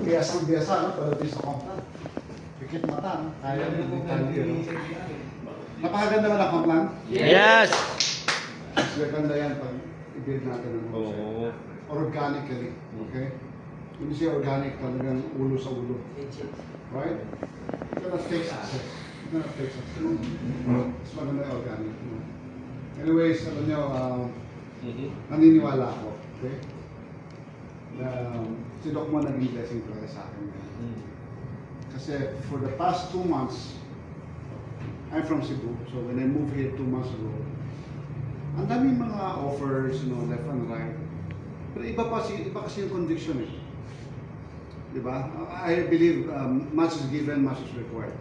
Biyasang-biyasa, no? Pagdating sa Complan. Pikit mata, no? Kaya hindi tayo. Napakaganda ba ng Complan? Yes! Maganda yan pag i-build natin ng website. Organically, okay? Hindi siya organic, talagang ulo sa ulo. Right? It's gonna take success. It's gonna take success. Mas maganda yung organic. No? Anyways, alam nyo, naniniwala ako, okay? Si Doc Mon naging blessing talaga sa akin. Kasi for the past 2 months, I'm from Cebu, so when I moved here 2 months ago, ang daming mga offers, you know, left and right. Pero iba kasi yung condition eh. Diba? I believe much is given, much is required.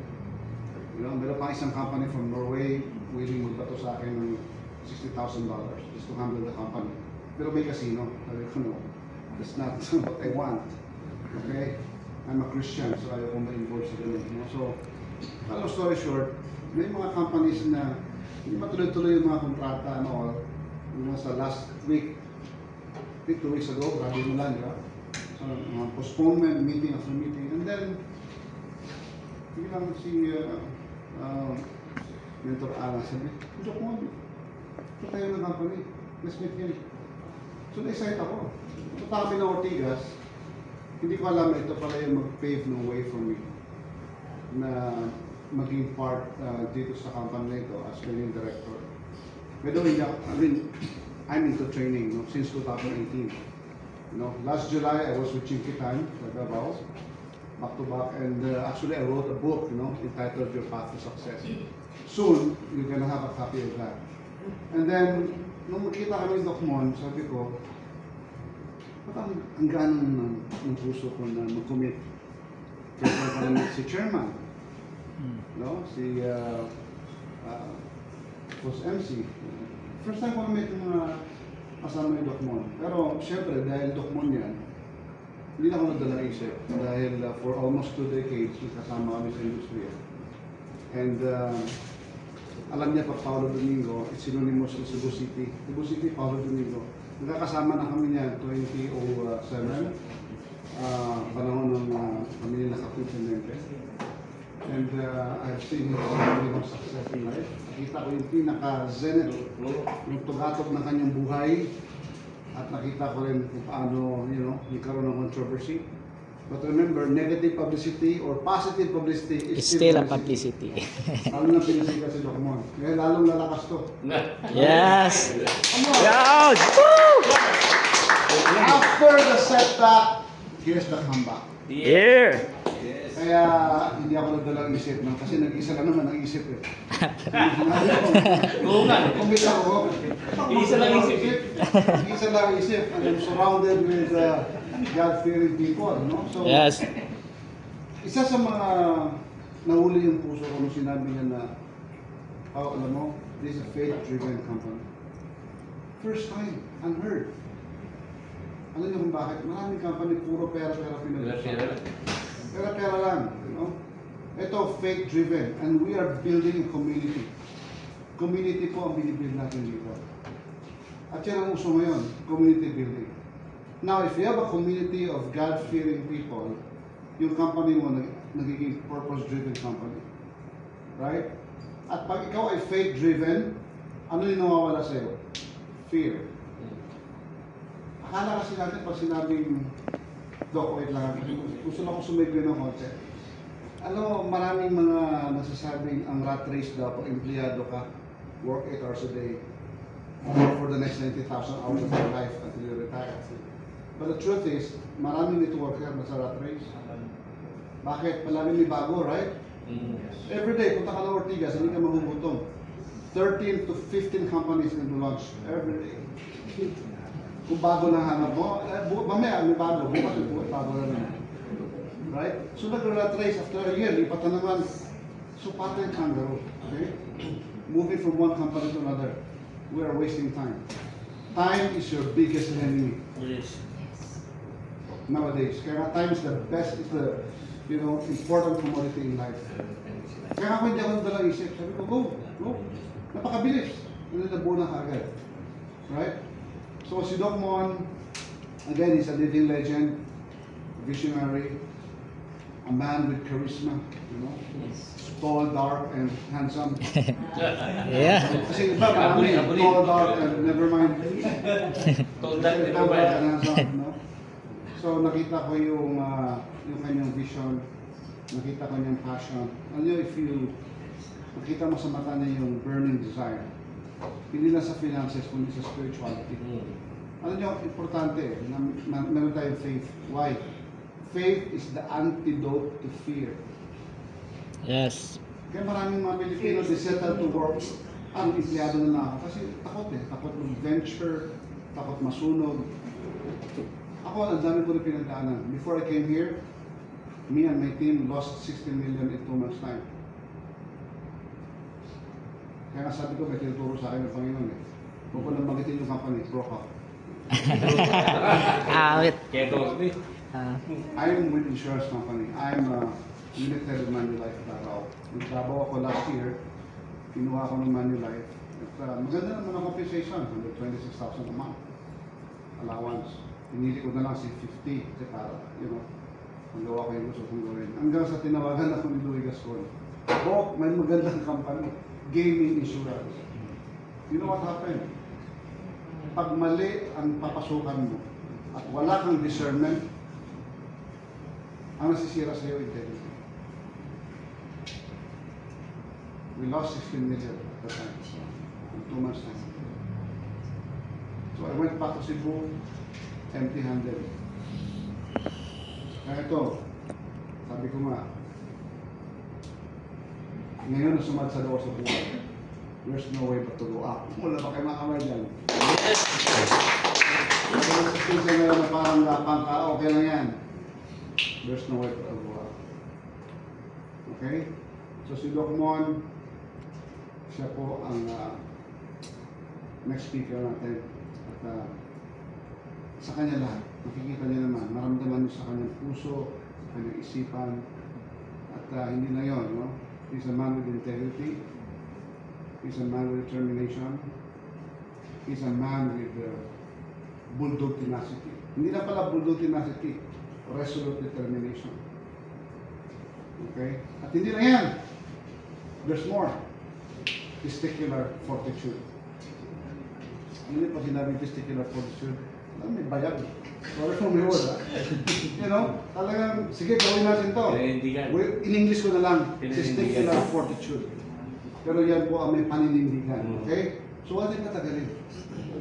You know, meron pa isang company from Norway, willing magbato sa akin ng $60,000 just to handle the company. Pero may casino. Sabi ko, no, that's not what I want. Okay? I'm a Christian, so ayaw ko ma-involve sa ganun. You know? So, long story short, may mga companies na hindi matuloy-tuloy yung mga kontrata, ano, yung sa last week, I think 2 weeks ago, grabe mo lang, di ba? So, postponement, meeting after meeting, and then, biglang si Mentor Alan sabi, Doc Mon, ito tayo ng company, let's meet him. So, na-excite ako. Punta kami ng Ortigas, hindi ko alam ito pala yung mag-pave ng way for me na maging part dito sa company na ito as training director. Pero I'm into training, no, since 2018. You know, last July I was with Chinkitan, Davao, back to back, and actually I wrote a book, you know, entitled Your Path to Success. Soon you're gonna have a copy of that. And then nung makita kami ni Doc Mon, sabi ko, ba't ang ganang ng puso ko na mag-commit? First time ko na si Chairman, no? Si Boss MC. First time ko na-meet yung mga kasama ni Doc Mon. Pero siyempre, dahil Doc Mon yan, hindi na ako nagdalang isip. Dahil for almost 2 decades, kasama kami sa industriya. And alam niya pa, Paolo Domingo, it's synonymous with Cebu City. Cebu City, Paolo Domingo. Nagkakasama na kami niyan 2007. Panahon ng kami nila Kapitsinente. And I've seen his story of success in life. Nakita ko yung pinaka-zenith, yung tugatog ng kanyang buhay. At nakita ko rin kung paano, you know, nagkaroon ng controversy. But remember, negative publicity or positive publicity is still a publicity. Lalo na pinisika si Doc Mon. Ngayon, lalong lalakas to. Yes! Yes! After the setback, here's the comeback. Here! Kaya hindi ako nagdalang isip, no? Kasi nag-isa lang naman ang isip eh. Oo nga. Kumit ako. Isa lang isip. Isa lang isip. And I'm surrounded with God-fearing people, no? So, Yes. isa sa mga nahuli yung puso ko nung sinabi niya na, oh, alam mo, this is a faith-driven company. First time, unheard. Alam niyo kung bakit? Maraming company, puro pera-pera pinag-usapan. Pera-pera lang, you know? Ito, faith-driven, and we are building a community. Community po ang binibuild natin dito. At yan ang uso ngayon, community building. Now, if you have a community of God-fearing people, yung company mo nagiging purpose-driven company. Right? At pag ikaw ay faith-driven, ano yung nawawala sa'yo? Fear. Akala kasi natin pag sinabing, Doc, wait lang, gusto na akong sumigli ng konti. Alam mo, maraming mga nasasabing ang rat race daw, pag empleyado ka, work 8 hours a day, for the next 90,000 hours of your life until you retire. But the truth is, maraming networker na sa rat race. Bakit? Palagi may bago, right? Every day, punta ka ng Ortigas, hindi ka magugutom. 13 to 15 companies in the launch every day. Kung bago lang hanap mo, mamaya may bago, bukas may bago na naman. Right? So nag-rat race after a year, lipat na naman. So pattern kangaroo. Okay? Moving from one company to another. We are wasting time. Time is your biggest enemy. Yes. Nowadays. Kaya time is the best, is the, you know, important commodity in life. Kaya ako hindi ako nadalang isip. Sabi ko, go. Napakabilis. Ano nabuo na kagad. Right? So si Doc Mon, again, he's a living legend. visionary, a man with charisma, you know, tall, dark, and handsome. Yeah. Kasi iba, marami, tall, dark, and never mind. Tall, dark, Tall, dark, and handsome, no? So nakita ko yung kanyang vision, nakita ko yung passion. Alam niyo, if you nakita mo sa mata niya yung burning desire, hindi na sa finances, kundi sa spirituality. Alam niyo, importante na meron tayong faith. Why? Faith is the antidote to fear. Yes. Kaya maraming mga Pilipino, they settle to work. Ang empleyado na ako. Kasi takot takot mag-venture, takot masunog. Ako, ang dami ko rin pinagdaanan. Before I came here, me and my team lost 16 million in 2 months' time. Kaya nga sabi ko, may tinuturo sa akin ng Panginoon eh. Huwag ko lang magitin yung company, broke up. Awit. I'm with insurance company. I'm United Manulife Davao. Nagtrabaho ako last year. Kinuha ko ng Manulife. At maganda naman ang compensation. 126,000 a month. Allowance. Pinili ko na lang si 50. Kasi para, you know, magawa ko yung gusto kong gawin. Hanggang sa tinawagan ako ni Louie Gascon. Bok, may magandang company. Gaming insurance. You know what happened? Pag mali ang papasukan mo at wala kang discernment, ang nasisira sa iyo, integrity. We lost 16 million at the time, in 2 months' time. So I went back to Cebu, empty-handed. Kaya ito, sabi ko nga, ngayon na sumadsad ako sa buhay. There's no way but to go up. Wala pa kayo makamay dyan. Yes! Kung sa ngayon na parang lapang ka, okay lang yan. There's no way but to go up. Okay? So si Doc Mon, siya po ang next speaker natin. At sa kanya lahat, makikita niya naman, maramdaman niyo sa kanyang puso, sa kanyang isipan. At hindi na yun, no? He's a man with integrity. He's a man with determination. He's a man with bulldog tenacity. Hindi na pala bulldog tenacity, resolute determination. Okay? At hindi na yan. There's more. Testicular fortitude. Ano yung pag sinabi testicular fortitude? Alam, may bayag. Sorry for my word, ha? You know, talagang, sige, gawin natin to. In English ko na lang, testicular fortitude. Pero yan po ang may paninindigan. Okay? So, ano yung patagalin?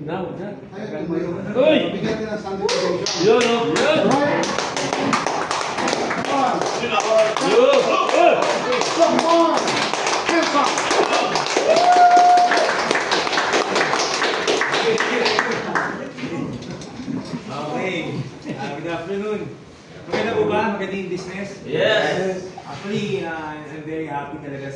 Now, Ayaw tumayo. Uy! Bigyan din ang standing ovation. Yun, no? Yun! Right? Come on! Yun! Come on! Hands up! Okay. Good afternoon. Maganda po ba? Maganda yung business? Yes! Actually, I'm very happy talaga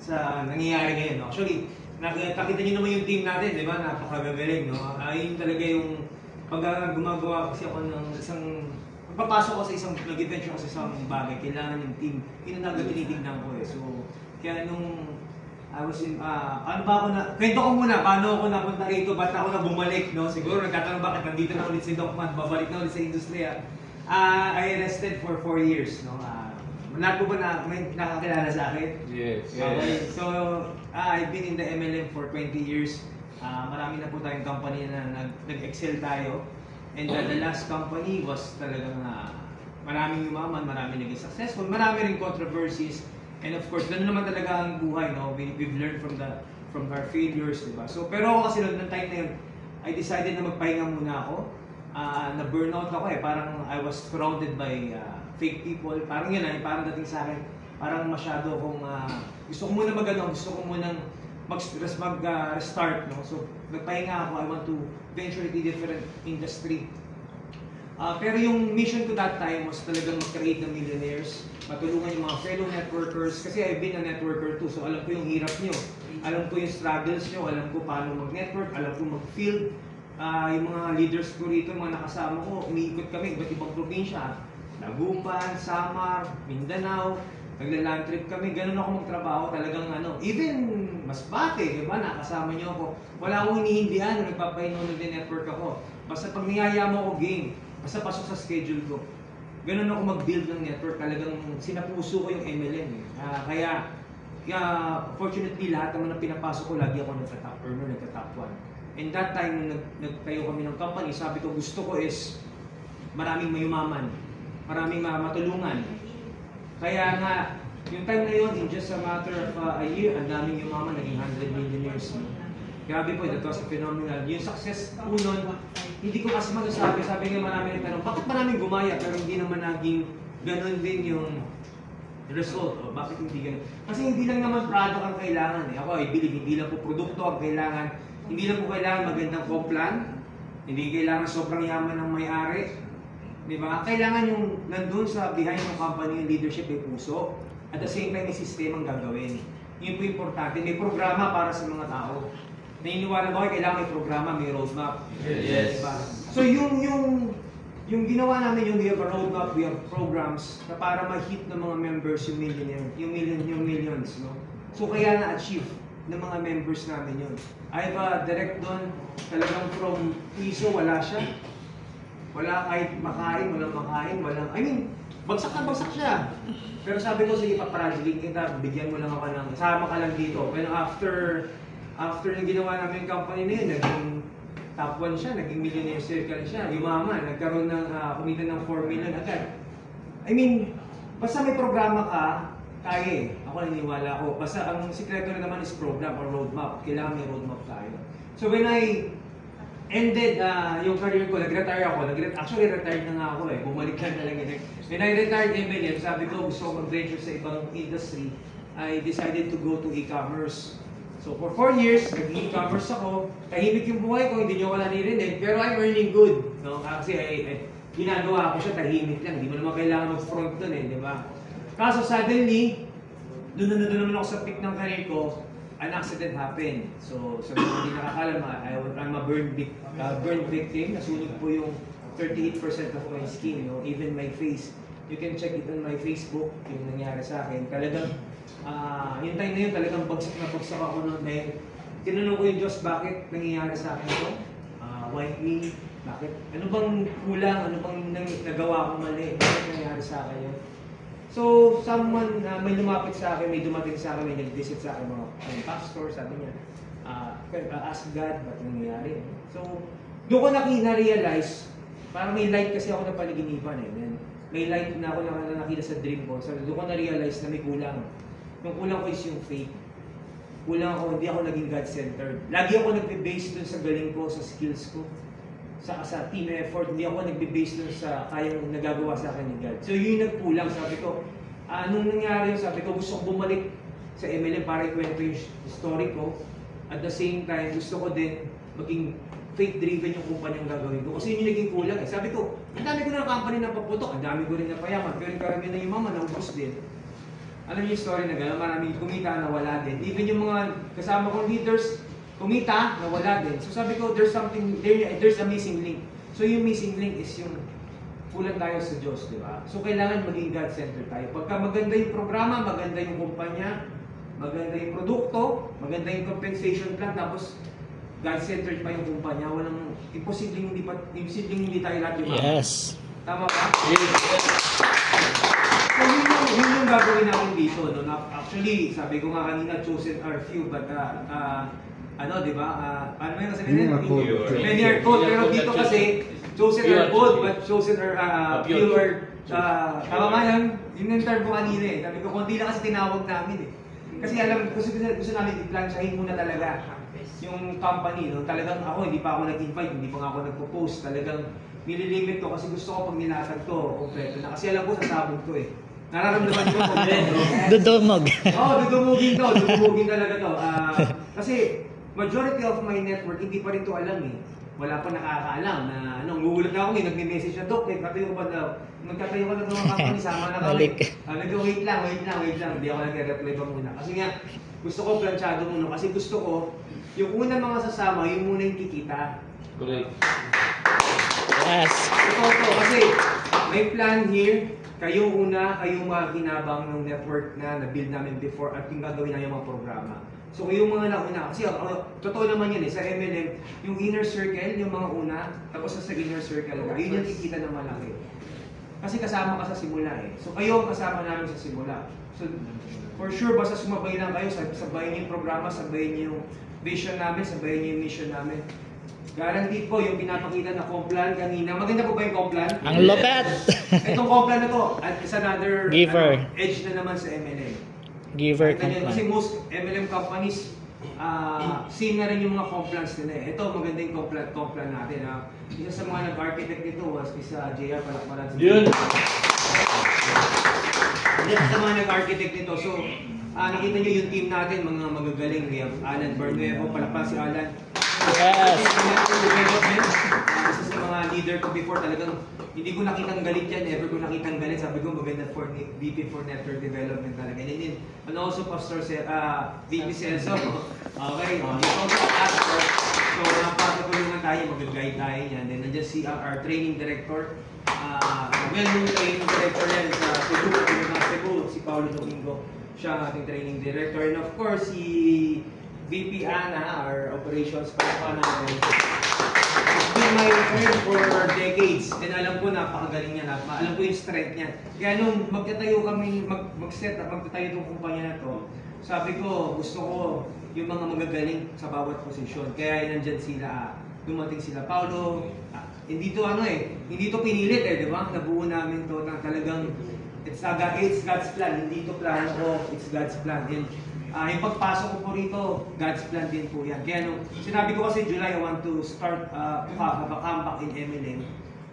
sa nangyayari ngayon. No? Actually, nakita niyo naman yung team natin, di ba? Napakagagaling, no? Ayun talaga yung pag gumagawa kasi ako ng isang pagpapasok ko sa isang nag-adventure ko sa isang bagay, kailangan yung team. Yun ang tinitignan ko eh. So, kaya nung I was in, ano ba ako na, kwento ko muna, paano ako napunta rito, ba't ako na bumalik, no? Siguro nagtatanong bakit nandito na ulit si Doc Man, babalik na ulit sa industriya. I arrested for 4 years, no? Lahat po ba na may nakakilala sa akin? Yes. Okay, so I've been in the MLM for 20 years. Marami na po tayong company na nag-excel tayo. And the last company was talagang maraming yumaman, maraming naging successful, marami rin controversies. And of course, gano'n naman talaga ang buhay, no? We've learned from our failures, diba? So, pero ako kasi noong time na yun, I decided na magpahinga muna ako. Na-burnout ako eh, parang I was surrounded by fake people. Parang yun parang dating sa akin, parang masyado akong, gusto ko muna gusto ko munang mag-restart, no? So, nagpahinga ako, I want to venture into different industry. Pero yung mission ko that time was talagang mag-create ng millionaires, matulungan yung mga fellow networkers, kasi I've been a networker too, so alam ko yung hirap nyo, alam ko yung struggles nyo, alam ko paano mag-network, alam ko mag-field. Yung mga leaders ko rito, mga nakasama ko, umiikot kami, iba't ibang probinsya, Dagupan, Samar, Mindanao, nagla-land trip kami, ganun ako magtrabaho talagang even Masbate, di ba, nakasama nyo ako. Wala akong hinihindihan nung nagpapahinunod din network ako. Basta pag niyaya mo ako game, basta pasok sa schedule ko. ganun ako mag-build ng network. Talagang sinapuso ko yung MLM. Kaya fortunately, lahat naman ng pinapasok ko, lagi ako nagka-top earner, nagka-top 1. And that time, nung nagtayo kami ng company, sabi ko, gusto ko is maraming mayumaman, maraming matulungan. Kaya nga, yung time na yun, in just a matter of a year, ang daming yumaman, naging 100 millionaires. Grabe po, that was phenomenal. Yung success po nun, hindi ko kasi masasabi, sabi nga marami ng tanong, bakit maraming gumaya pero hindi naman naging ganun din yung result? O bakit hindi ganun? Kasi hindi lang naman product ang kailangan. Ako, I believe, hindi lang po produkto ang kailangan. Hindi lang po kailangan magandang co-plan. Hindi kailangan sobrang yaman ng may-ari. Di ba? Kailangan yung nandun sa behind ng company, yung leadership may puso. At the same time, may system ang gagawin. Yun po importante. May programa para sa mga tao. Naniniwala ba kayo, kailangan may programa, may roadmap. Yes. Diba? So yung ginawa namin yung we have a roadmap, we have programs na para ma-hit ng mga members yung millions, no? So kaya na-achieve ng mga members namin yun. I have a direct doon, talagang from piso, wala siya. Wala kahit makain, walang, I mean, bagsak siya. Pero sabi ko, sige, paparajigin kita, bigyan mo lang ako ng, sama ka lang dito. Pero after yung ginawa namin yung company na yun, naging top 1 siya, naging millionaire circle siya, yumaman, nagkaroon ng, kumita ng 4 million agad. I mean, basta may programa ka, kaya eh. Ako naniniwala ako. Basta ang sikreto na naman is program or roadmap. Kailangan may roadmap tayo. So when I ended yung career ko, nag-retire ako. Actually, retired na nga ako eh. Bumalik ka na lang yun. When I retired MLM, sabi ko gusto ko mag-venture sa ibang industry. I decided to go to e-commerce. So for 4 years, nag-e-commerce ako. Tahimik yung buhay ko, hindi nyo wala nirinig. Pero I'm earning good. No? Kasi ginagawa ko siya tahimik lang. Hindi mo naman kailangan mag-front dun eh, di ba? Kaso suddenly, doon naman ako sa peak ng career ko, an accident happened. So sa mga hindi nakakalam, I'm a burn victim. Nasunog po yung 38% of my skin, no? Even my face. You can check it on my Facebook, yung nangyari sa akin. Talagang, yung time na yun, talagang bagsak na bagsak ako noon. Dahil tinanong ko yung Diyos, bakit nangyayari sa akin ito? Why me? Bakit? Ano bang kulang? Ano bang nagawa ko mali? Bakit nangyayari sa akin yun? So, someone, may lumapit sa akin, may dumating sa akin, may nag-visit sa akin, mga pastor, sabi niya, ask God, ba't nangyayari? So, doon ko na-realize, parang may light kasi ako na paliginipan eh. Then, may light na ako nakita sa dream ko. So, doon ko na-realize na may kulang. Yung kulang ko is yung faith. Kulang ako, hindi ako naging God-centered. Lagi ako nagbe-base dun sa galing ko, sa skills ko, sa team effort. Hindi ako nagbe-base dun sa kayang nagagawa sa akin ni God. So, yun yung nagkulang. Sabi ko, nung nangyari yun, sabi ko, gusto ko bumalik sa MLM para ikwento yung story ko. At the same time, gusto ko din maging faith-driven yung kumpanyang gagawin ko. Kasi yun yung naging kulang eh. Sabi ko, ang dami ko na company na paputok, ang dami ko rin na payaman, pero yung karamihan na yung mama, naubos din. Alam niyo yung story na gano'n, maraming kumita na wala din. Even yung mga kasama kong leaders, kumita na wala din. So sabi ko, there's a missing link. So yung missing link is yung kulang tayo sa Diyos, di ba? So kailangan maging God-centered tayo. Pagka maganda yung programa, maganda yung kumpanya, maganda yung produkto, maganda yung compensation plan, tapos God-centered pa yung kumpanya, walang imposibleng hindi tayo lahat yung Yes. Tama ba? Yes. So yun yung gagawin natin dito. No? Actually, sabi ko nga kanina, chosen are few, but di ba? Ano yung sabihin? Many are called. Pero dito kasi, chosen are called, but chosen are fewer. Tama nga yan. Yun yung term ko kanina eh. Sabi ko, kundi lang kasi tinawag namin eh. Kasi gusto namin i-plansyahin muna talaga yung company. No? Talagang ako, hindi pa ako nag-invite, hindi pa nga ako nagpo-post. Talagang nililimit ko kasi gusto ko pag nilatag to, kompleto na. Kasi alam ko, sasabog to eh. Nararamdaman ko kompleto. Dudumog. Oo, dudumugin talaga to. Kasi majority of my network, hindi pa rin to alam eh. Wala pa nakakaalam na gugulat na ako eh, nagme-message na, Dok, nagtatayo ko ba daw? Nagtatayo ko na ito mga company, sama na kami. Wait lang. Hindi ako nag-reply pa muna. Kasi nga, gusto ko planchado muna. Kasi gusto ko, yung unang mga sasama, yung muna yung kikita. Correct. Yes. Ito, kasi may plan here. Kayo una, kayong mga kinabang ng network na na-build namin before at yung gagawin na yung mga programa. So yung mga nauna, kasi totoo naman yan eh, sa MLM, yung inner circle, yung mga una, tapos sa inner circle, yun yung kikita ng malaki. Kasi kasama ka sa simula eh. So kayo ang kasama namin sa simula. So for sure, basta sumabay lang kayo, sabayin niyo yung programa, sabayin niyo yung vision namin, sabayin niyo yung mission namin. Guaranteed po yung pinapakita na Complan kanina. Maganda po ba yung Complan? Ang lupet! Itong Complan na to, at is another Giver. edge na naman sa MLM. Giver Kasi Complan. most MLM companies, same na rin yung mga Complans nila eh. Ito, maganda yung Complan natin. Isa sa mga nag-architect nito was isa JR Palakparan. Yun! Isa sa mga nag-architect nito. So, nakita nyo yung team natin, mga magagaling. We have Alan Bernuevo, palakparan si Alan. Yes! Isa sa mga leader ko before, talagang hindi ko nakitang galit yan, never ko nakitang galit. Sabi ko maganda for VP for Network Development talaga. And also Pastor VP Celso. Okay, so napapatulungan tayo, mag-guide tayo yan. Then nandiyan si our training director. Well-known training director yan sa Cebu, si Paolo Domingo. Siya ang ating training director. And of course, si VP Ana, our operations pa namin. It's been my friend for decades. And alam ko, napakagaling niya. Alam ko yung strength niya. Kaya nung magtatayo kami, magtatayo itong kumpanya na to, sabi ko, gusto ko yung mga magagaling sa bawat posisyon. Kaya nandyan sila, dumating sila. Paolo, hindi to hindi to pinilit di ba? Nabuo namin to na talagang it's God's plan. Hindi to plano ko, it's God's plan. And yung pagpasok ko po rito, God's plan din po yan. Kaya nung sinabi ko kasi July, I want to start to have a comeback in MLM.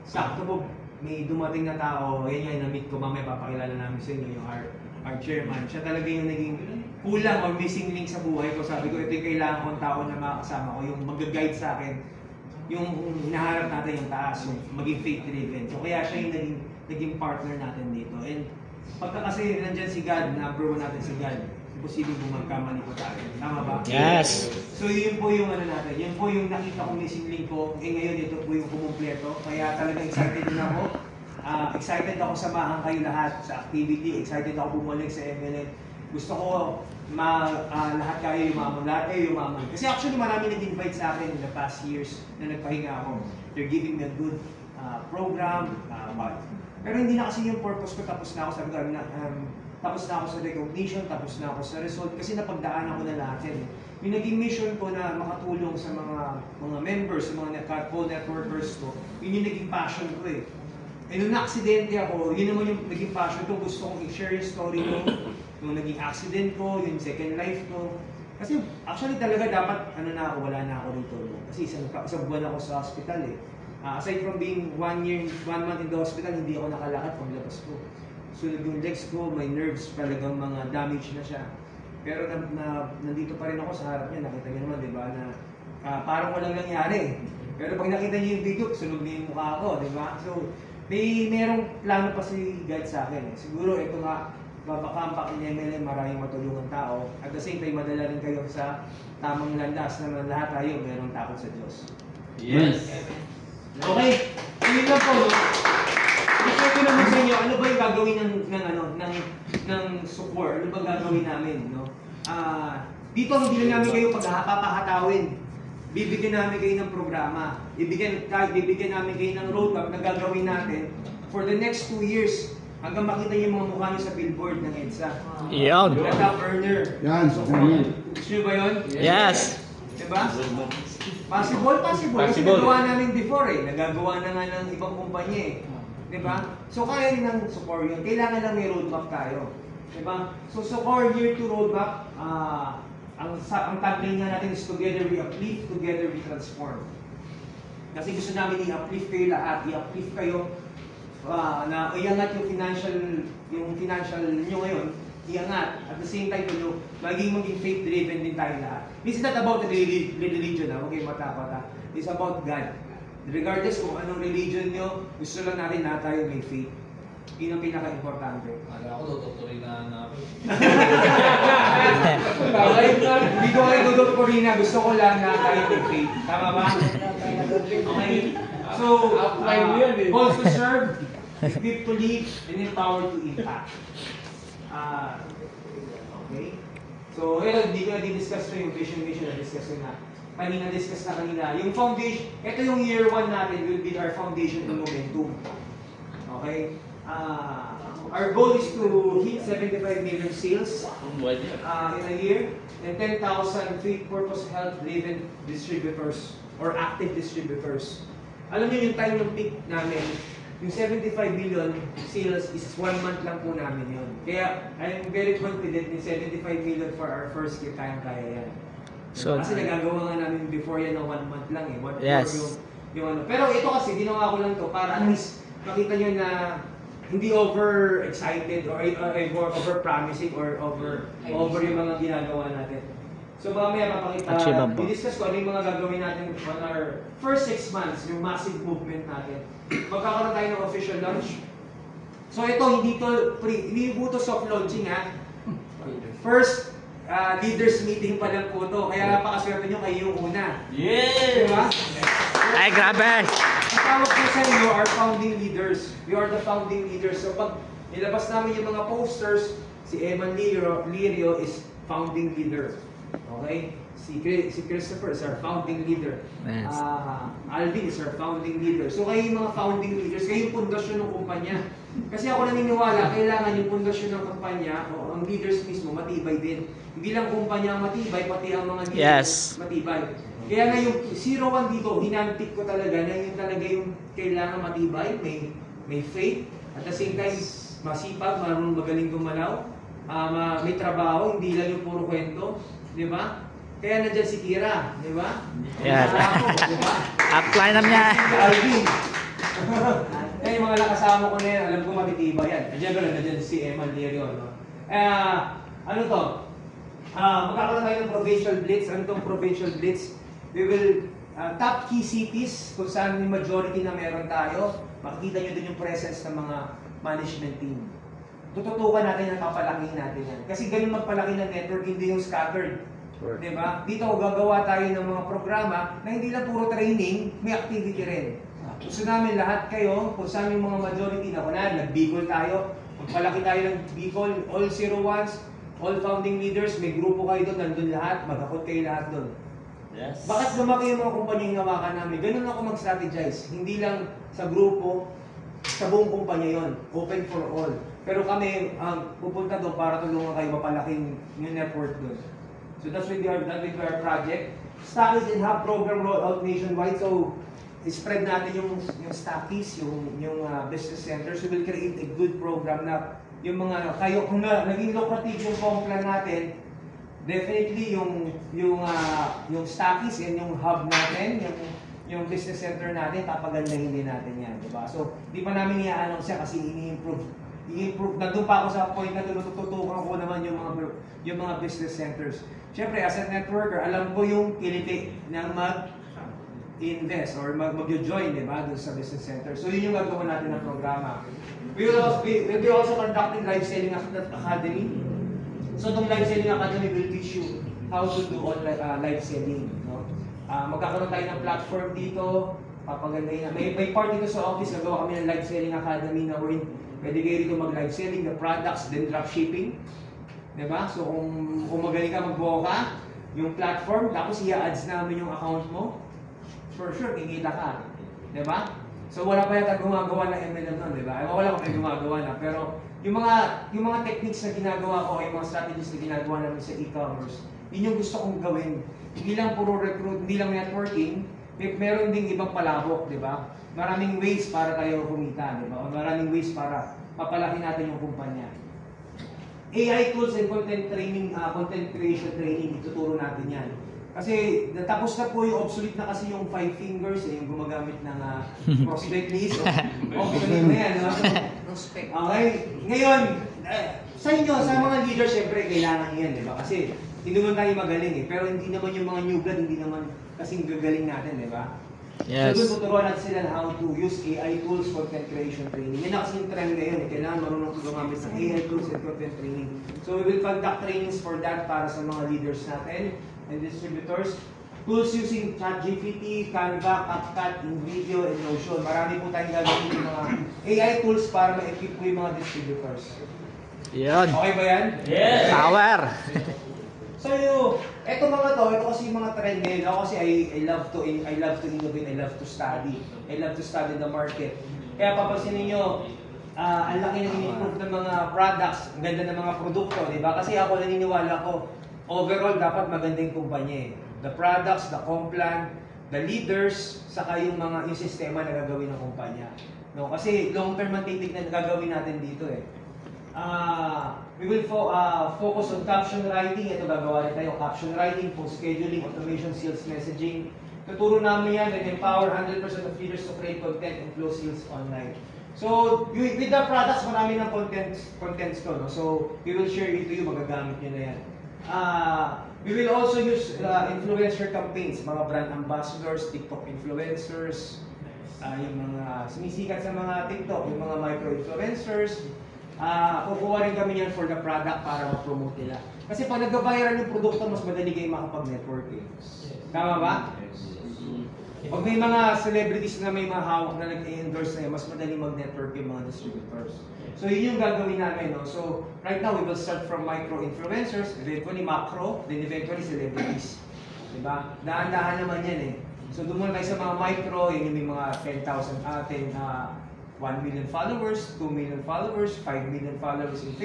Sakto po, may dumating na tao, yan yung na-meet ko, mamaya papakilala namin sa inyo, yung our chairman. Siya talaga yung naging kulang or missing link sa buhay ko. Sabi ko, ito yung kailangan kong tao na makakasama ko, yung mag-guide sa akin, yung hinaharap natin yung taas, yung maging faith-driven. So kaya siya yung naging partner natin dito. And pagka kasi nandyan si God, number one natin si God, posibleng bumagkamali po tayo. Tama ba? Yes! So yun po yung natin, yun po yung nakita kong missing link ko. Ngayon ito po yung kumumpleto. Kaya talagang excited din ako. Excited ako samahan kayo lahat sa activity. Excited ako bumalik sa MLM. Gusto ko lahat kayo yumaman. Kasi actually marami nag-invite sa akin in the past years na nagpahinga ako. They're giving me a good program. Pero hindi na kasi yung purpose ko. Tapos na ako sabi ko, tapos na ako sa recognition, tapos na ako sa result, kasi napagdaanan ko na lahat yan. Yung naging mission ko na makatulong sa mga members, sa mga co-networkers ko, yun yung naging passion ko eh. Eh nung na-aksidente ako, yun naman yung naging passion ko, gusto kong i-share yung story ko, yung naging accident ko, yung second life ko. Kasi actually talaga dapat, wala na ako dito. Kasi isang buwan ako sa hospital eh. Aside from being 1 month in the hospital, hindi ako nakalakad paglabas ko. Sunod yung legs ko, may nerves talagang mga damage na siya. Pero nandito pa rin ako sa harap niya, nakita niyo naman, di ba, na parang walang nangyari. Pero pag nakita niyo yung video, sunog niyo yung mukha ko, di ba? So, merong plano pa si God sa akin. Siguro ito nga, babakampak in MLM, maraming matulungan tao. At the same time, madala rin kayo sa tamang landas na lahat tayo merong takot sa Diyos. Yes! Okay, yun lang po, no? I-share ko naman sa inyo, ano ba yung gagawin ng support? Ano ba gagawin namin, no? Dito, hindi lang namin kayo papahatawin. Bibigyan namin kayo ng programa. Bibigyan namin kayo ng roadmap na gagawin natin for the next 2 years hanggang makita niyo yung mga mukha niyo sa billboard ng EDSA. Yan! The top earner. Yan, Gusto nyo ba yun? Yes! Diba? Possible. Kasi nagawa namin before eh. Nagagawa na nga ng ibang kumpanya eh. Diba? So kaya rin ng support yun. Kailangan lang may roadmap tayo. Diba? So support year 2 roadmap, ang tagline nga natin is together we uplift, together we transform. Kasi gusto namin i-uplift kayo lahat, i-uplift kayo na iangat yung financial nyo ngayon, iangat. At the same time, maging faith-driven din tayo lahat. This is not about the religion, okay, matakot. It's about God. Regardless kung anong religion nyo, gusto lang natin na tayo may faith. Yun ang pinaka-importante. Akala ko, tututuloy na ako. Hindi ko kayo tututuloy na. Gusto ko lang na tayo may faith. Tama ba? Okay. So, call to serve, equipped to lead, and empowered to impact. Okay. So, hindi ko na-discuss ito yung vision, na-discuss ko na. Discuss na kanina. Yung foundation, ito yung year 1 natin will be our foundation and momentum. Okay? Our goal is to hit 75 million sales Pwede. in a year and 10,000 fit purpose health driven distributors or active distributors. Alam niyo yung time ng peak namin, yung 75 million sales is 1 month lang po namin yun. Kaya I'm very confident in 75 million for our first year, kaya yan. So, Kasi nagagawa nga namin before yan ng 1 month lang eh. Yes. Yung ano. Pero ito kasi, ginawa ko lang to para at least makita nyo na hindi over-excited or over-promising or over yung mga ginagawa natin. So mamaya papakita, Achievable. i-discuss ko ano yung mga gagawin natin on our first 6 months, yung massive movement natin. Magkakaroon tayo ng official launch. So ito, hindi po to soft launching ha. First, leaders meeting pa lang po to. Kaya napakaswerte nyo kayo yung una. Yes! Diba? ay, grabe! Ang tawag ko sa inyo are founding leaders. We are the founding leaders. So pag nilabas namin yung mga posters, si Eman Lirio is founding leader. Okay? Si Christopher is our founding leader. Yes. Alvin is our founding leader. So kayo yung mga founding leaders, kayo yung pundasyon ng kumpanya. Kasi ako naniniwala, kailangan yung pundasyon ng kumpanya o ang leaders mismo matibay din. Hindi lang kumpanya ang matibay, pati ang mga leaders matibay. Kaya na yung 01 dito, hinantik ko talaga na yun talaga yung kailangan matibay, may faith, at the same time, masipag, marunong magaling gumalaw, may trabaho, hindi lang yung puro kwento, di ba? Kaya nandiyan si Kira, di ba? Yes. Di ba? Apply na niya. Si Alvin. Eh, yung mga nakasama ko na yan, alam ko matitibay yan. Nandiyan si Eman Lirio. No? Ano to? Magkakaroon tayo ng provincial blitz. Ano itong provincial blitz? We will top key cities kung saan yung majority na meron tayo. Makikita nyo din yung presence ng mga management team. Tututukan natin yan, papalakihin natin yan. Kasi ganun magpalaki ng network, hindi yung scattered. Diba? Dito gagawa tayo ng mga programa na hindi lang puro training, may activity rin. Gusto namin lahat kayo, kung saan yung mga majority na kunwari, nag-Bicol tayo, magpalaki tayo ng Bicol, all 01s, all founding leaders, may grupo kayo doon, nandun lahat, magkakot kayo lahat doon. Yes. Bakit lumaki yung mga kumpanyang hawakan namin? Ganun ako mag-strategize. Hindi lang sa grupo, sa buong kumpanya yon, open for all. Pero kami, pupunta doon para tulungan kayo mapalaking yung network doon. So that's with our project. Stockies and Hub program roll out nationwide. So, spread natin yung stockies, yung business centers. We will create a good program na yung mga, kayo, kung naging lucrative yung plan natin, definitely yung stockies and yung hub natin, yung business center natin, papagandahin din natin yan, diba? So, di pa namin i-announce siya kasi i-improve. Nandun pa ako sa point na tututukan ko naman yung mga business centers. Siyempre, as a networker, alam ko yung kiliti ng mag-invest or mag-join, diba, dun sa business center. So, yun yung gagawin natin ng programa. We'll be also conducting live selling academy. So, itong live selling academy will teach you how to do online live selling. No? Magkakaroon tayo ng platform dito, papagandahin na. May part dito sa office, nagawa kami ng live selling academy na pwede kayo dito mag-live selling, the products, then dropshipping. Diba? So, kung magaling ka mag-boka, yung platform, tapos i-ads namin yung account mo, for sure, kikita ka. Diba? So, wala pa yata gumagawa ng MLM nun, diba? Wala pa may gumagawa na. Pero, yung mga techniques na ginagawa ko, yung mga strategies na ginagawa namin sa e-commerce, yun yung gusto kong gawin. Hindi lang puro recruit, hindi lang networking, meron ding ibang palabok, di ba? Maraming ways para tayo kumita, di ba? O maraming ways para papalaki natin yung kumpanya. AI tools and content training, content creation training, ituturo natin yan. Kasi natapos na po yung obsolete na kasi yung 5 fingers, yung gumagamit ng prospect list. Obsolete na yan, no? Okay? Ngayon, sa inyo, sa mga leaders, syempre, kailangan yan, di ba? Kasi hindi naman tayo magaling eh. Pero hindi naman yung mga new blood, hindi naman kasing gagaling natin, di ba? Yes. So, tuturuan natin sila how to use AI tools for content creation training. Yan na kasi yung trend ngayon eh. Kailangan marunong gumamit ng AI tools and content training. So, we will conduct trainings for that para sa mga leaders natin and distributors. Tools using ChatGPT, Canva, CapCut, InVideo, and Notion. Marami po tayong gagawin yung mga AI tools para ma-equip po yung mga distributors. Yun. Okay ba yan? Yes! Power! So, eto ito kasi yung mga trend ngayon. Ako kasi I love to innovate, I love to study. I love to study the market. Kaya papansinin nyo, ang laki ng improve ng mga products, ang ganda ng mga produkto, di ba? Kasi ako naniniwala ko, overall dapat maganda yung kumpanya eh. The products, the complan, the leaders, saka yung sistema na gagawin ng kumpanya. No, kasi long term ang titignan na gagawin natin dito eh. We will focus on caption writing. Ito gagawa rin tayo. Caption writing, post scheduling, automation, sales messaging. Tuturo namin yan and empower 100% of leaders to create content and close sales online. So, with the products, marami ng contents to. No? So, we will share it to you. Magagamit nyo na yan. We will also use influencer campaigns, mga brand ambassadors, TikTok influencers, yung mga sumisikat sa mga TikTok, yung mga micro-influencers. Kukuha rin kami yan for the product para ma-promote nila. Kasi pag nag-viral yung produkto, mas madali kayo makapag-networking. Tama ba? Pag may mga celebrities na may mga hawak na nag-endorse na yun, mas madali mag-network yung mga distributors. So yun yung gagawin namin. No? So right now, we will start from micro-influencers, eventually macro, then eventually celebrities. Diba? Dahan-dahan naman yan eh. So doon muna tayo sa mga micro, yun yung may mga 10,000 atin, 1 million followers, 2 million followers, 5 million followers in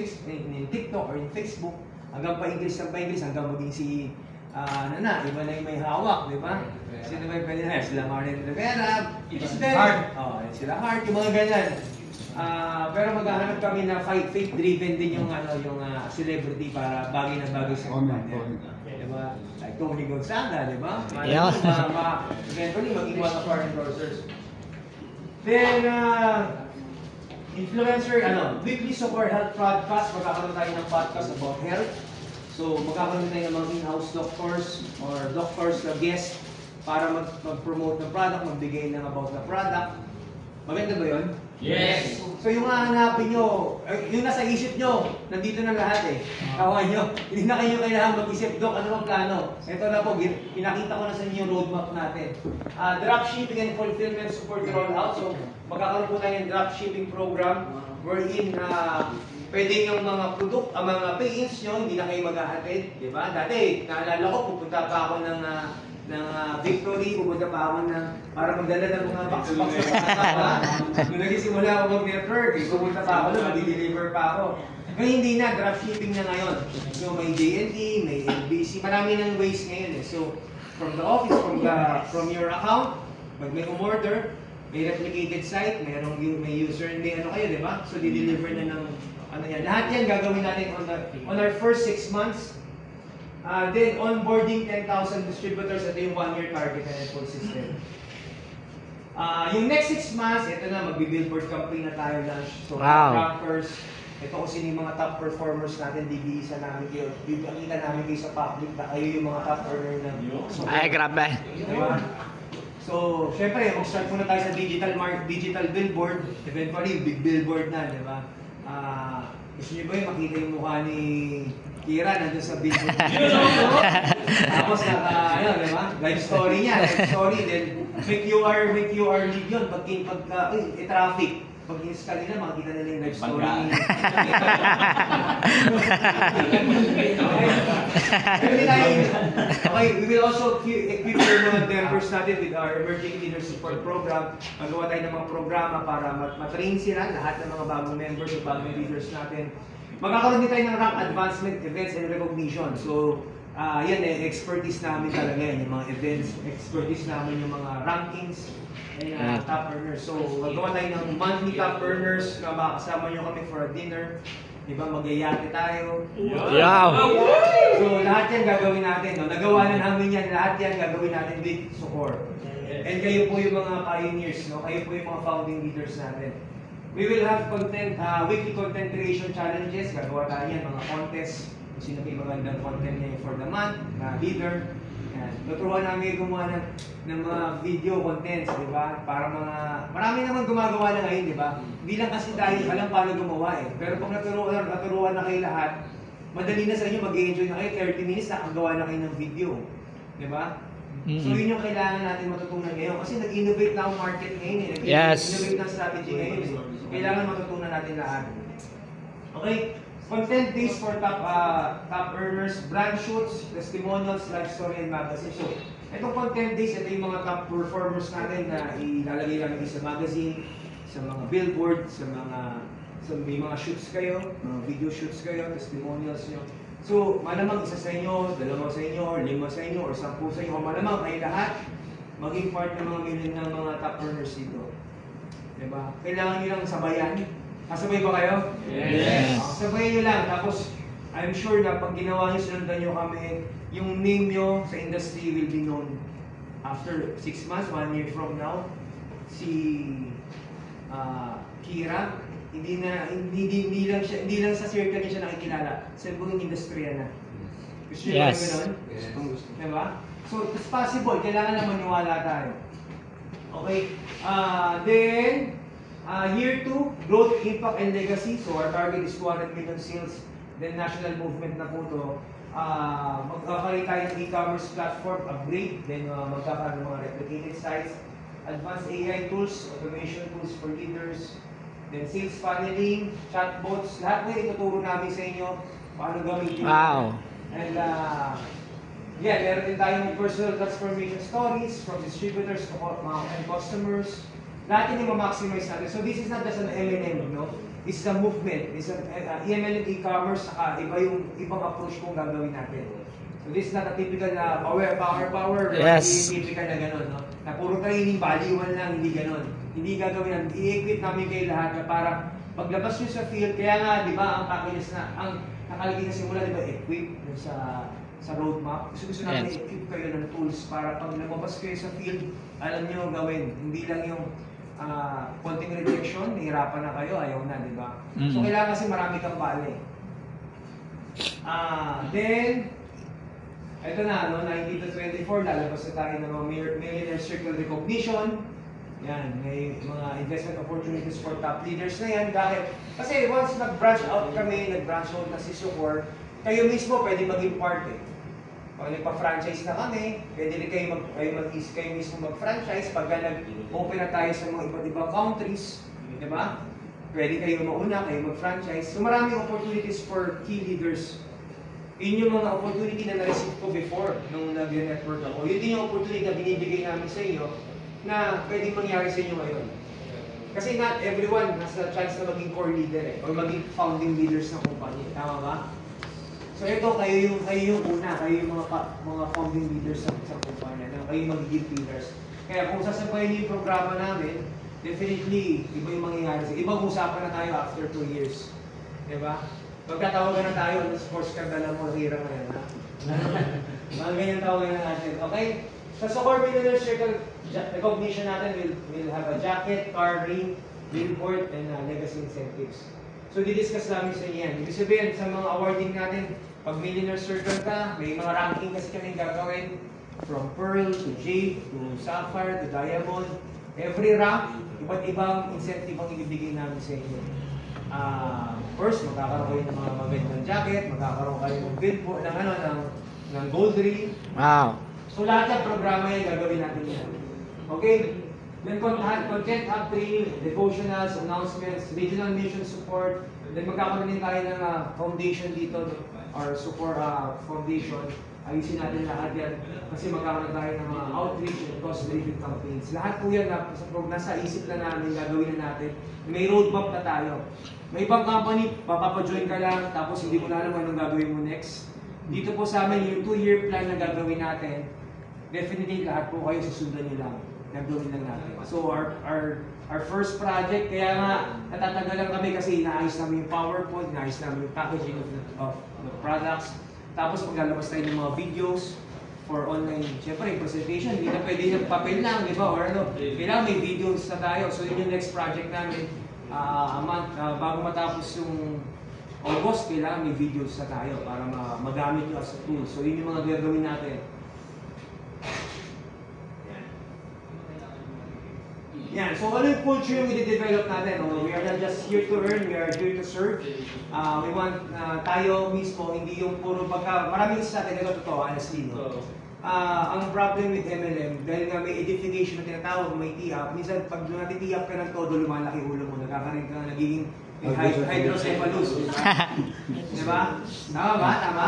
TikTok or in Facebook, hanggang pa-English hanggang maging si iba na yung may hawak, di ba? Sino may pwede na? Sila Martin Rivera, sila Hart, yung mga ganyan. Pero maghahanap kami na faith-driven din yung celebrity para bagay na bagay sa kumpanya. Diba? Like Tony Gonzaga, di ba? Eventually, maging one of our endorsers. Then, influencer, weekly super health podcast. Magkakaroon tayo ng podcast about health. So, magkakaroon tayo ng mga in-house doctors or doctors na guest para mag-promote ng product, magbigay ng about the product. Maganda ba yun? Yes! So yung hahanapin nyo, yung nasa isip nyo, nandito na lahat eh. Kawan nyo, hindi na kayo kailangan mag-isip, Dok, ano ang plano? Ito na po, pinakita ko na sa inyo yung roadmap natin. Dropshipping and fulfillment support rollout. So magkakaroon po tayo ng dropshipping program wherein pwede yung mga mga pay-ins nyo, hindi na kayo maghahatid. Diba? Dati, naalala ko, pupunta pa ako ng Victory, pupunta pa ako para magdala ng mga box-box na kasama. Nung nagsimula ako mag-network, pupunta pa ako doon, mag-deliver pa ako. Ngayon hindi na, dropshipping na ngayon. So may JNT, may LBC, marami ng ways ngayon eh. So from the office, from your account, pag may umorder, may replicated site, may user, may kayo, di ba? So di-deliver na ng yan. Lahat yan gagawin natin on our first 6 months. Then, onboarding 10,000 distributors, ito yung 1-year target na full system. Yung next 6 months, ito na, magbi-billboard campaign na tayo launch. So, trackers, ito kung sino yung mga top performers natin, bibiisa namin kayo, bibakita namin kayo sa public na kayo yung mga top earner na. Ay, grabe. Diba? So, syempre, mag-start muna tayo sa digital billboard, eventually, big billboard na, di ba? Gusto nyo ba yung makita yung mukha ni Kira nandun sa billboard? Tapos di ba? Life story niya, then make QR lead yun. Traffic. Pag i-scan nila, makikita nila yung life story niya. Okay, we will also equip your mga members natin with our Emerging Leader Support Program. Magawa tayo ng mga programa para matrain sila, lahat ng mga bagong members o bagong leaders natin. Magkakaroon din tayo ng rank advancement events and recognition. So, yan expertise namin talaga yan, yung mga events, expertise namin yung mga rankings and top earners. So, magawa tayo ng monthly top earners na makakasama nyo kami for a dinner. Diba, magyayate tayo. Wow! So, lahat yan gagawin natin. No? Nagawa na namin yan, lahat yan gagawin natin with support. And kayo po yung mga pioneers, no? Kayo po yung mga founding leaders natin. We will have weekly content creation challenges. Gagawa tayo yan, mga contests. Kung sino kayo magandang content niya for the month, na leader. Yan. Tuturuan namin gumawa ng mga video contents, di ba? Para marami naman gumagawa na ngayon, di ba? Hindi lang kasi dahil alam paano gumawa eh. Pero pag naturuan na kayo lahat, madali na sa inyo, mag-enjoy na kayo, 30 minutes nakagawa na kayo ng video. Di ba? So yun yung kailangan natin matutunan ngayon. Kasi nag-innovate na ang market ngayon eh. Nag-innovate na strategy ngayon eh. Kailangan matutunan natin lahat. Okay? Content days for top earners, brand shoots, testimonials, life story, and magazine. So, itong content days, ito yung mga top performers natin na ilalagay namin sa magazine, sa mga billboard, may mga shoots kayo, mga video shoots kayo, testimonials nyo. So, malamang isa sa inyo, dalawa sa inyo, or 5 sa inyo, or 10 sa inyo, o malamang kayo lahat, maging part ng mga million ng mga top earners dito. Diba? Kailangan nyo lang sabayan. Kasabay ba kayo? Yes. Sabayan nyo lang. Tapos, I'm sure na pag ginawa nyo, sinundan nyo kami, yung name nyo sa industry will be known after 6 months, 1 year from now. Si Kira, hindi lang sa circle niya siya nakikilala, sa buong industriya na. Gusto niyo ba gano'n? Diba? So, it's possible. Kailangan lang maniwala tayo. Okay? Then, year 2, growth, impact, and legacy. So, our target is 200 million sales. Then, national movement na po ito. Magkakaroon tayo ng e-commerce platform, upgrade. Then, magkakaroon ng mga replicated sites. Advanced AI tools, automation tools for leaders. Then, sales funneling, chatbots. Lahat po yung ituturo namin sa inyo paano gamitin. Wow. And, meron din tayong personal transformation stories from distributors to and customers. Lahat yun yung ma-maximize natin. So this is not just an M&M, no? This is a movement. This is an M&M e-commerce, saka ibang approach kung gagawin natin. So this is not a typical na power. Yes. Hindi typical na gano'n, no? Na puro training, baliwan lang, hindi gano'n. Hindi gagawin natin. I-equip namin kayo lahat na para paglabas nyo sa field, kaya nga, di ba, ang packages na, ang nakalagay na simula, di ba, equip sa roadmap. Gusto natin i-equip kayo ng tools para pag lumabas kayo sa field, alam nyo gawin. Hindi lang yung konting rejection, nahihirapan na kayo, ayaw na, di ba? So, kailangan kasi marami kang bale. Then, ito na, no, 19 to 24, lalabas na tayo ng mga Millionaire Circle Recognition. Yan, may mga investment opportunities for top leaders na yan. Dahil, kasi once nag-branch out kami, nag-branch out na si Sucor, kayo mismo pwede maging part eh. Pag nagpa-franchise na kami, pwede rin kayo mismo mag-franchise. Pag nag-open na tayo sa mga iba't ibang countries, di ba? Pwede kayo mauna, kayo mag-franchise. So maraming opportunities for key leaders. Yun yung mga opportunity na na-receive ko before nung nag-network ako. Yun din yung opportunity na binibigay namin sa inyo na pwedeng mangyari sa inyo ngayon. Kasi not everyone has a chance na maging core leader eh, or maging founding leaders ng kumpanya. Tama ba? So ito, kayo yung una, kayo yung mga founding leaders sa kumpanya, kayo yung magiging leaders. Kaya kung sasabayin niyo yung programa namin, definitely, iba yung mangyayari. Ibang usapan na tayo after 2 years. Diba? Magkatawagan na tayo, sports card na lang mo, hirang na yan, ha? Mga ganyan tawagan na natin. Okay? Sa Sucor Millionaire Circle recognition natin, we'll have a jacket, car, ring, billboard, and legacy incentives. So, didiscuss namin sa inyo yan. Ibig sabihin, sa mga awarding natin, pag Millionaire Circle ka, may mga ranking kasi kami gagawin. From Pearl, to Jade, to Sapphire, to Diamond. Every rank, iba't ibang incentive ang ibibigay namin sa inyo. First, magkakaroon kayo ng mga magandang jacket, magkakaroon kayo ng billboard, ng gold ring. Wow. So lahat ng programa yan, gagawin natin yan. Okay? Then content hub training, devotionals, announcements, regional mission support. Then magkakaroon din tayo ng foundation dito, or support foundation. Ayusin natin lahat yan. Kasi magkakaroon tayo ng mga outreach and cost-driven campaigns. Lahat po yan nasa isip na namin, gagawin na natin. May roadmap na tayo. May ibang company, papajoin ka lang, tapos hindi mo na alam anong gagawin mo next. Dito po sa amin, yung 2-year plan na gagawin natin, definitely lahat po kayo susundan nyo lang. Gagawin lang natin. So our first project, kaya nga natatagalan kami kasi inaayos namin yung PowerPoint, inaayos namin yung packaging of the products. Tapos maglalabas tayo ng mga videos for online, siyempre presentation, hindi na pwede yung papel lang, di ba? Or ano, kailangan may videos na tayo. So yun yung next project namin. Bago matapos yung August, kailangan may videos na tayo para magamit nyo as a tool. So yun yung mga gagawin natin. Yan. So ano yung culture yung i-develop natin? We are not just here to earn, we are here to serve. We want tayo mismo, hindi yung puro maraming isa natin, ito totoo, honestly. No? Ang problem with MLM, dahil nga may edification na tinatawag, may tee-up, minsan pag natitee-up ka ng todo, lumalaki ulo mo, nagkakaroon ka nagiging hydrocephalus. Diba? Tama ba? Tama?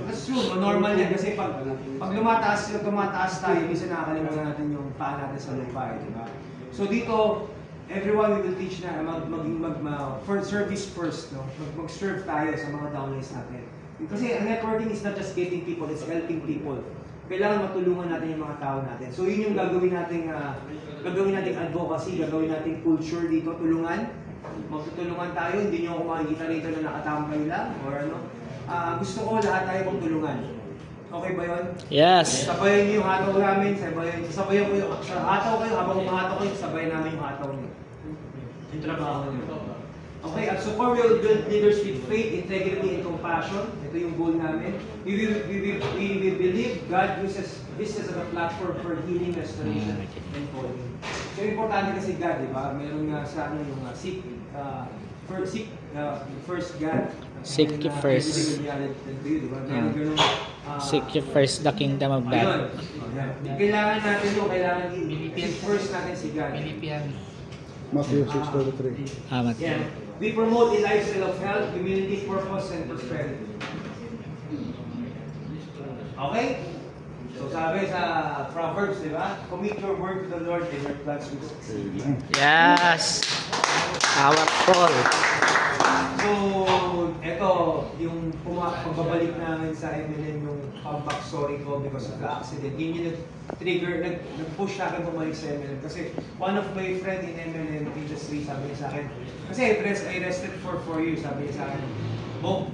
That's true. Normal yan kasi pag tumataas tayo, minsan nakakalimutan natin yung paa natin sa lupa. Diba? So dito, everyone we will teach na for service first, no? Mag-serve tayo sa mga downlines natin. Kasi ang networking is not just getting people, it's helping people. Kailangan matulungan natin yung mga tao natin. So yun yung gagawin nating advocacy, gagawin nating culture dito, tulungan. Magtutulungan tayo, hindi nyo ako makikita rito na nakatambay lang or ano. Gusto ko lahat tayo kong tulungan. Okay ba yun? Yes. Sabayan niyo yung hataw namin, sabayan ko yung hataw kayo, habang umahataw kayo, sabayan namin yung hataw niyo. Yung trabaho niyo. Okay, at Sucor will build leaders with faith, integrity, and compassion. Ito yung goal namin. We believe God uses this as a platform for healing, restoration, and calling. So, importante kasi God, di ba? Meron nga sa ano yung first God. Seek ye first. Seek ye first the kingdom of God. Kailangan natin yung, first natin si God. Matthew 6:33. Yeah. We promote a lifestyle of health, community, purpose, and prosperity. Okay? So sabi sa Proverbs, di ba? Commit your work to the Lord and your plans will succeed. Yes. Powerful. So, ito, yung pagbabalik namin sa MLM, yung backstory ko because of the accident, yun yung nag-trigger, nag-push sa akin bumalik sa MLM. Kasi one of my friend in MLM industry, sabi niya sa akin, kasi I rested for 4 years, sabi niya sa akin, Bob,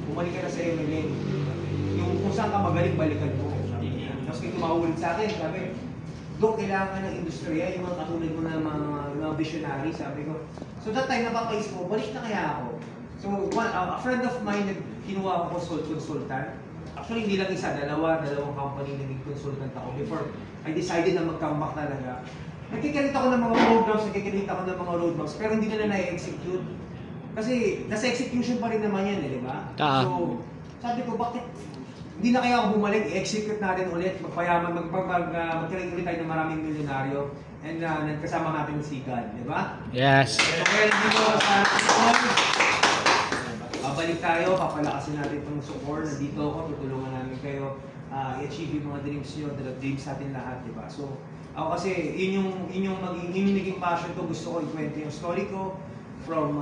bumalik ka na sa MLM. Yung kung saan ka magaling, balikan mo. Tapos may tumawulit sa akin, sabi, Dok, kailangan ng industriya, yung mga katulad mo na mga visionary, sabi ko. So that time, napapaisip ko, balik na kaya ako. So a friend of mine, kinuha ako consultant. Actually, hindi lang isa, dalawang company naging consultant ako before I decided na mag-comeback talaga. Nagkikilit ako ng mga programs, pero hindi nila na-execute. Kasi nasa execution pa rin naman yan, di ba? So, sabi ko, bakit hindi na kaya ako bumalik, i-execute natin ulit, magpayaman, magkaroon ulit tayo ng maraming milyonaryo, and nagkasama natin si God, di ba? Yes. So, kaya nandito sa babalik tayo, papalakasin natin itong Sucor, nandito ako, tutulungan namin kayo i-achieve yung mga dreams nyo, the dreams natin lahat, di ba? So, ako kasi, yun yung naging passion ko, gusto ko ikwento yung story ko, from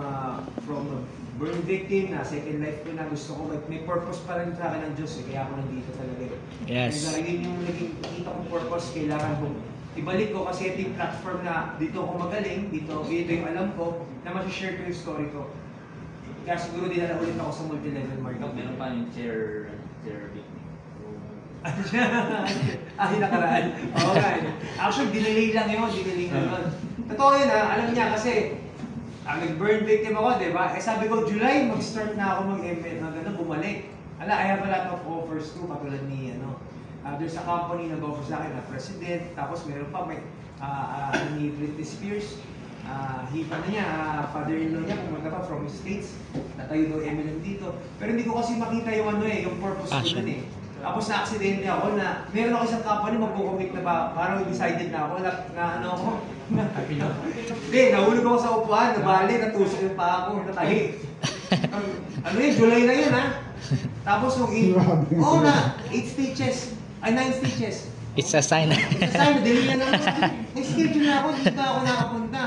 burn victim na second life ko na gusto ko may purpose pa rin sa akin ng Diyos kaya ako nandito talaga. Yes. And yun yung naging kita kong purpose, kailangan kong ibalik ko kasi ito yung platform na dito ako magaling, ito yung alam ko na ma-share ko yung story ko. Kaya siguro din na ulit ako sa multi-level marketing. Meron pa yung chair victim. Nakaraan. Okay. Actually, dinelay lang yun. Totoo yun alam niya kasi nag-burn victim ako, di ba? Sabi ko, July, mag-start na ako mag-ML na gano'n, bumalik. I have a lot of offers too, katulad ni, there's a company nag-offer sa akin na president, tapos meron pa, ni Britney Spears, father-in-law niya, pumunta pa from the States, natayo daw MLM dito. Pero hindi ko kasi makita yung yung purpose ko dun eh. Tapos na-aksidente ako na, meron ako isang company, magkukumit na ba, parang decided na ako, Hindi, nahulog ako sa upuan, nabali, natusok yung paa ko, natahi. July na yun Tapos yung 8 stitches, 9 stitches. It's a sign. It's a sign, dili na naman. May schedule na ako, dito ako nakapunta.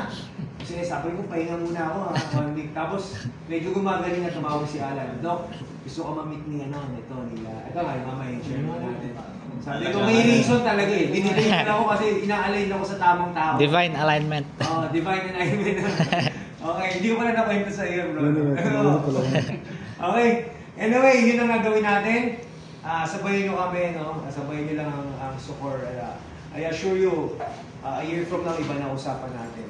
Kasi sabi ko, pahinga muna ako 1 week. Tapos medyo gumagaling na tumawag si Alan. Doc, gusto ko ma-meet ni nila. Ito nga, mamaya yung share natin. Sabi ko, may reason talaga eh. Dinidate ako kasi ina-align ako sa tamang tao. Divine alignment. Divine alignment. Okay, hindi ko pala nakwento sa iyo, bro. Okay, anyway, yun ang gagawin natin. Sabayan nyo kami, sabayan nyo lang ang Sucor. I assure you, a year from now, iba na usapan natin.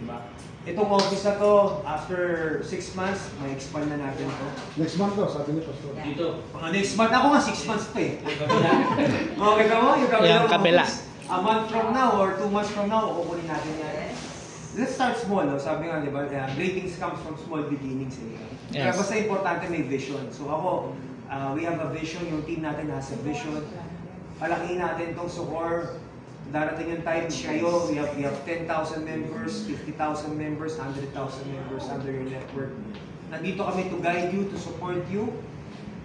Diba? Itong office na to, after 6 months, may expand na natin to. Next month daw, sabi niya, Pastor. Dito. Next month, ako nga 6 months pa eh. Okay ka mo? Yung kabila. A month from now or 2 months from now, kukunin natin yan. Let's start small, sabi nga, di ba? Great comes from small beginnings. Kaya basta importante may vision. So ako, we have a vision, yung team natin has a vision. Palakihin natin itong Sucor. Darating yung time kayo, we have 10,000 members, 50,000 members, 100,000 members under your network. Nandito kami to guide you, to support you.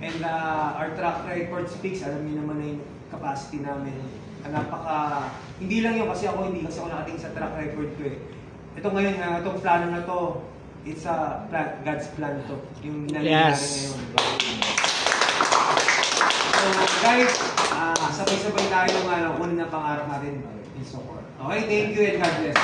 And our track record speaks, alam niyo naman na yung capacity namin. Hindi lang yun kasi ako nakatingin sa track record ko eh. ito ngayon na itong plano na to, it's a plan, God's plan to. Yung nangyayari ngayon. Diba? So guys, sabay-sabay tayo ng kunin na pangarap natin in support. Okay, thank you and God bless.